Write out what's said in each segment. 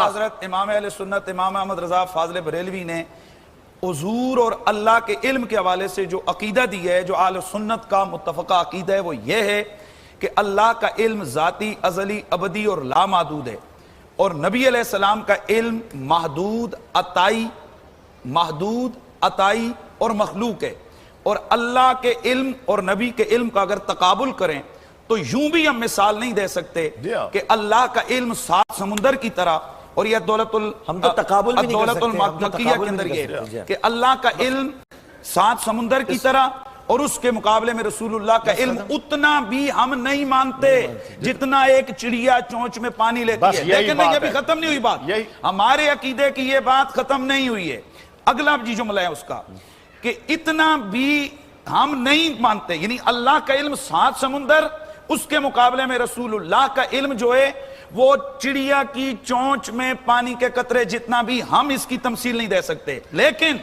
حضرت امام اہل سنت امام احمد رضا فاضل بریلوی نے حضور اور اللہ کے علم کے حوالے سے جو عقیدہ دی ہے، جو اہل سنت کا متفقہ عقیدہ ہے، وہ یہ ہے کہ اللہ کا علم ذاتی، ازلی، ابدی اور لامحدود ہے، اور نبی علیہ السلام کا علم محدود، عطائی اور مخلوق ہے۔ اور اللہ کے علم اور نبی کے علم کا اگر تقابل کریں تو یوں بھی ہم مثال نہیں دے سکتے کہ اللہ کا علم 7 سمندر کی طرح، اور یہ دولت المکیہ کے اندر یہ کہ اللہ کا علم 7 سمندر کی طرح، اور اس کے مقابلے میں رسول اللہ کا علم اتنا بھی ہم نہیں مانتے جتنا ایک چڑیا چونچ میں پانی لیتی ہے۔ لیکن یہ بھی ختم نہیں ہوئی بات، ہمارے عقیدے کی یہ بات ختم نہیں ہوئی ہے۔ اگلا جملہ ہے اس کا کہ اتنا بھی ہم نہیں مانتے، یعنی اللہ کا علم 7 سمندر، اس کے مقابلے میں رسول اللہ کا علم جو ہے وہ چڑیا کی چونچ میں پانی کے قطرے جتنا بھی ہم اس کی تمثیل نہیں دے سکتے۔ لیکن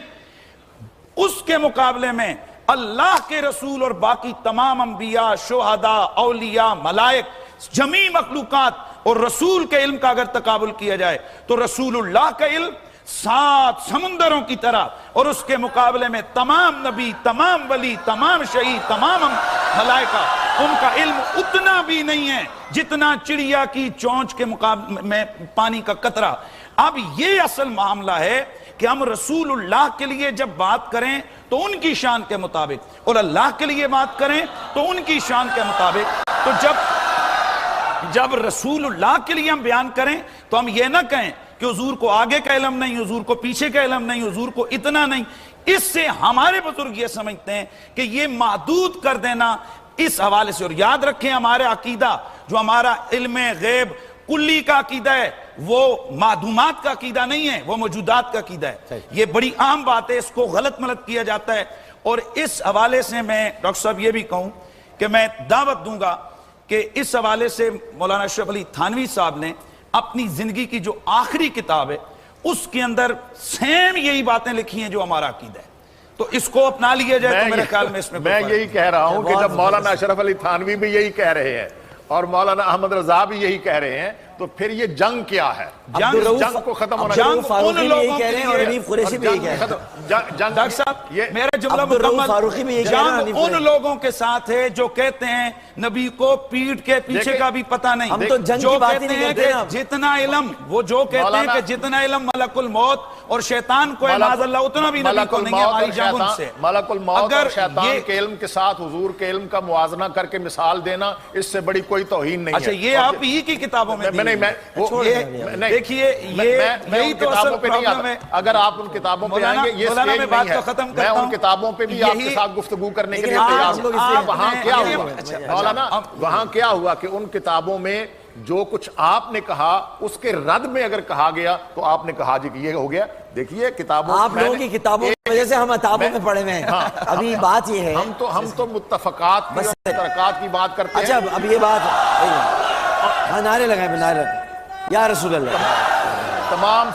اس کے مقابلے میں اللہ کے رسول اور باقی تمام انبیاء، شہداء، اولیاء، ملائک، جمیع مخلوقات اور رسول کے علم کا اگر تقابل کیا جائے تو رسول اللہ کا علم 7 سمندروں کی طرح، اور اس کے مقابلے میں تمام نبی، تمام ولی، تمام شہید، تمام ملائکہ، ان کا علم اتنا بھی نہیں ہے جتنا چڑیا کی چونچ کے مقابلے میں پانی کا قطرہ۔ اب یہ اصل معاملہ ہے کہ ہم رسول اللہ کے لیے جب بات کریں تو ان کی شان کے مطابق، اور اللہ کے لیے بات کریں تو ان کی شان کے مطابق۔ تو جب رسول اللہ کے لیے ہم بیان کریں تو ہم یہ نہ کہیں کہ حضور کو آگے کا علم نہیں، حضور کو پیچھے کا علم نہیں، حضور کو اتنا نہیں۔ اس سے ہمارے بزرگ یہ سمجھتے ہیں کہ یہ محدود کر دینا اس حوالے سے، اور یاد رکھیں ہمارے عقیدہ جو ہمارا علم غیب کلی کا عقیدہ ہے وہ معدومات کا عقیدہ نہیں ہے، وہ موجودات کا عقیدہ ہے۔ یہ بڑی عام بات ہے، اس کو غلط ملت کیا جاتا ہے۔ اور اس حوالے سے میں ڈاکٹر صاحب یہ بھی کہوں کہ میں دعوت دوں گا کہ اس حوالے سے مولانا اشرف علی تھانوی صاحب نے اپنی زندگی کی جو آخری کتاب ہے اس کے اندر سیم یہی باتیں لکھی ہیں جو ہمارا عقیدہ ہے، تو اس کو اپنا لیا جائے تو میرے خیال میں اس میں یہی کہہ رہا ہوں کہ جب مولانا اشرف علی تھانوی بھی یہی کہہ رہے ہیں اور مولانا احمد رضا بھی یہی کہہ رہے ہیں تو پھر یہ جنگ کیا ہے؟ جنگ کو ختم ہونا چاہیے۔ ڈاکٹر صاحب میرا جملہ مکمل، جنگ ان لوگوں کے ساتھ ہے جو کہتے ہیں نبی کو پیٹھ کے پیچھے کا بھی پتہ نہیں، جو کہتے ہیں کہ جتنا علم، وہ جو کہتے ہیں کہ جتنا علم ملک الموت اور شیطان کو ہے معاذ اللہ اتنا بھی نبی کو نہیں ہے، ہماری جنگ ان سے۔ ملک الموت اور شیطان کے علم کے ساتھ حضور کے علم کا موازنہ کر کے مثال دینا، اس سے بڑی کوئی توہین نہیں ہے۔ اچھا یہ آپ ہی کی کتابوں میں دیکھیے، یہی تو اصل پرابلم ہے۔ اگر آپ ان کتابوں پہ آئیں گے، یہ سٹیج نہیں ہے، میں ان کتابوں پہ بھی آپ کے ساتھ گفتگو کرنے کے لیے تیار ہوں۔ وہاں کیا ہوا مولانا، وہاں کیا ہوا کہ ان کتابوں میں جو کچھ آپ نے کہا اس کے رد میں اگر کہا گیا تو آپ نے کہا جی کہ یہ ہو گیا۔ دیکھیے کتابوں، آپ لوگوں کی کتابوں کی وجہ سے ہم اتابوں میں پڑے ہیں۔ ابھی بات یہ ہے ہم تو متفقات کی اور مشترکات کی بات کرتے ہیں۔ اچھا اب یہ بات نعرے لگائیں، نعرے یا رسول اللہ۔ تمام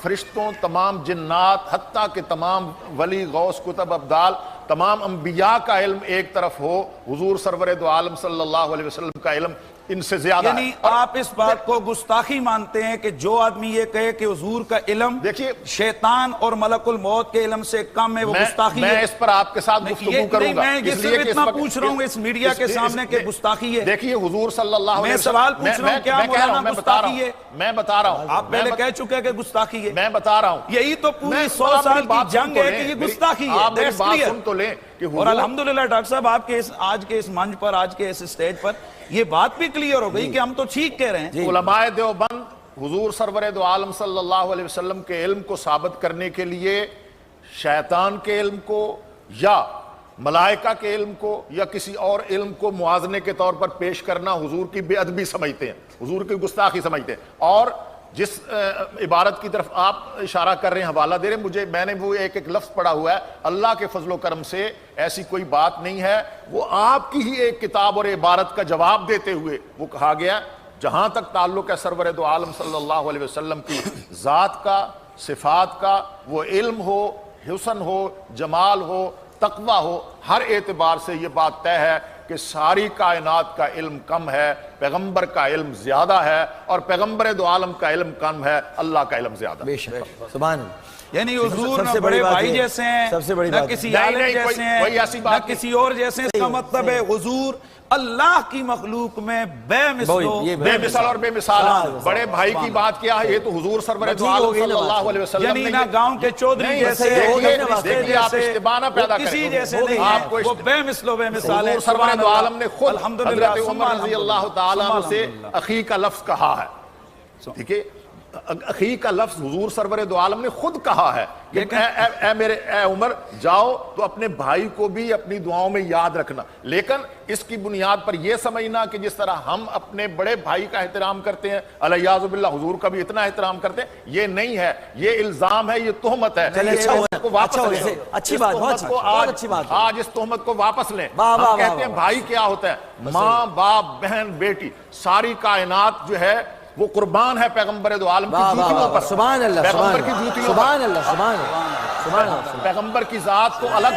فرشتوں، تمام جنات، حتیٰ کہ تمام ولی، غوث، کتب، ابدال، تمام انبیاء کا علم ایک طرف ہو، حضور سرور دو عالم صلی اللہ علیہ وسلم کا علم ان سے زیادہ ہے۔ یعنی آپ اس بات کو گستاخی مانتے ہیں کہ جو آدمی یہ کہے کہ حضور کا علم شیطان اور ملک الموت کے علم سے کم ہے وہ گستاخی ہے؟ میں اس پر آپ کے ساتھ گفتگو کروں گا۔ میں یہ صرف اتنا پوچھ رہا ہوں اس میڈیا کے سامنے کہ گستاخی ہے۔ دیکھیے حضور صلی اللہ علیہ وسلم، میں سوال پوچھ رہا ہوں کیا مولانا گستاخی ہے؟ میں بتا رہا ہوں، آپ پہلے کہہ چکے کہ گستاخی ہے، میں بتا رہا ہوں۔ یہی تو پوری 100 سال کی جنگ ہے کہ یہ گستاخی ہے۔ آپ میری بات سن تو لیں۔ اور الحمدللہ ڈاکٹر صاحب آپ کے آج کے اس منچ پر، آج کے اس اسٹیج پر یہ بات بھی کلیئر ہو گئی کہ ہم تو ٹھیک کہہ رہے ہیں۔ علماء دیوبند حضور سرور دو عالم صلی اللہ علیہ وسلم کے علم کو ثابت کرنے کے لیے شیطان کے علم کو یا ملائکہ کے علم کو یا کسی اور علم کو موازنے کے طور پر پیش کرنا حضور کی بے ادبی سمجھتے ہیں، حضور کی گستاخی سمجھتے ہیں۔ اور جس عبارت کی طرف آپ اشارہ کر رہے ہیں، حوالہ دے رہے ہیں، میں نے وہ ایک لفظ پڑھا ہوا ہے، اللہ کے فضل و کرم سے ایسی کوئی بات نہیں ہے، وہ آپ کی ہی ایک کتاب اور عبارت کا جواب دیتے ہوئے وہ کہا گیا جہاں تک تعلق ہے سرور دو عالم صلی اللہ علیہ وسلم کی ذات کا، صفات کا، وہ علم ہو، حسن ہو، جمال ہو، تقوی ہو، ہر اعتبار سے یہ بات طے ہے کہ ساری کائنات کا علم کم ہے، پیغمبر کا علم زیادہ ہے، اور پیغمبر دو عالم کا علم کم ہے، اللہ کا علم زیادہ۔ بے شک، سبحان اللہ۔ یعنی حضور نہ بڑے بھائی جیسے ہیں، نہ کسی عالم جیسے ہیں، نہ کسی اور جیسے ہیں۔ اس کا مطلب ہے حضور اللہ کی مخلوق میں بے مثال اور بے مثال۔ بڑے بھائی کی بات کیا ہے، یہ تو حضور سرور دو عالم صلی اللہ علیہ وسلم یعنی نہ گاؤں کے چودھری جیسے، دیکھیے آپ اشتباہ نہ پیدا کریں، کسی جیسے نہیں، وہ بے مثل و بے مثال ہے۔ حضور سرور دو عالم نے خود حضرت عمر رضی اللہ تعالیٰ عنہ سے اخی کا لفظ کہا ہے، ٹھیک ہے، اخی کا لفظ حضور سرور دو عالم نے خود کہا ہے کہ اے عمر جاؤ تو اپنے بھائی کو بھی اپنی دعاؤں میں یاد رکھنا، لیکن اس کی بنیاد پر یہ سمجھنا کہ جس طرح ہم اپنے بڑے بھائی کا احترام کرتے ہیں علیہ باللہ حضور کا بھی اتنا احترام کرتے ہیں، یہ نہیں ہے، یہ الزام ہے، یہ تہمت ہے۔ اچھی بات، بہت اچھی بات۔ آج اس تہمت کو واپس لیں۔ ہم کہتے ہیں بھائی کیا ہوتا ہے؟ ماں، باپ، بہن، بیٹی، ساری کائنات جو ہے وہ قربان ہے پیغمبر دو عالم کی جوتیوں پر۔ سبحان اللہ، پیغمبر کی جوتیوں پر، سبحان اللہ، سبحان اللہ۔ پیغمبر کی ذات کو الگ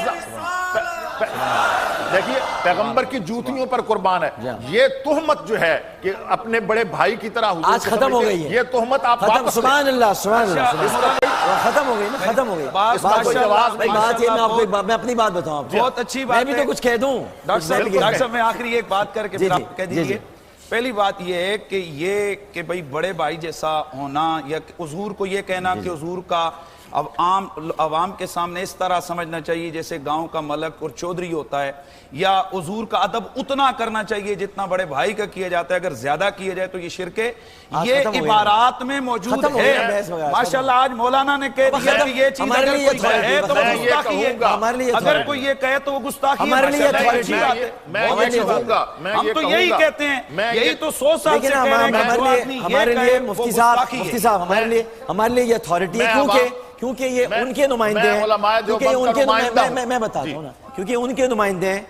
دیکھیے، پیغمبر کی جوتیوں پر قربان ہے۔ یہ تہمت جو ہے کہ اپنے بڑے بھائی کی طرح حضور آج ختم ہو گئی ہے، یہ تہمت آپ واپس سبحان اللہ، سبحان اللہ، ختم ہو گئی نا، ختم ہو گئی۔ میں اپنی بات بتاؤں، بہت اچھی بات ہے، میں بھی تو کچھ کہہ دوں۔ ڈاکٹر صاحب میں آخری ایک بات کر کے پھر آپ کہہ دیجئے۔ پہلی بات یہ ہے کہ بھئی بڑے بھائی جیسا ہونا، یا حضور کو یہ کہنا کہ حضور کا اب عوام کے سامنے اس طرح سمجھنا چاہیے جیسے گاؤں کا ملک اور چودھری ہوتا ہے، یا حضور کا ادب اتنا کرنا چاہیے جتنا بڑے بھائی کا کیا جاتا ہے، اگر زیادہ کیا جائے تو یہ شرک ہے۔ یہ عبارات میں موجود ہے۔ ماشاءاللہ آج مولانا نے کہہ دیا کہ یہ چیز اگر کوئی کہے تو وہ گستاخی ہے، اگر کوئی یہ کہے تو وہ گستاخی ہے۔ ہم تو یہی کہتے ہیں، یہی تو 100 سال سے کہہ رہے ہیں کہ جو آدمی یہ کہے وہ گستاخی ہے۔ مفتی صاحب ہمارے لیے یہ اتھارٹی ہے کیونکہ یہ ان کے نمائندے ہیں، کیونکہ ان کے میں بتاتا ہوں نا، کیونکہ ان کے نمائندے ہیں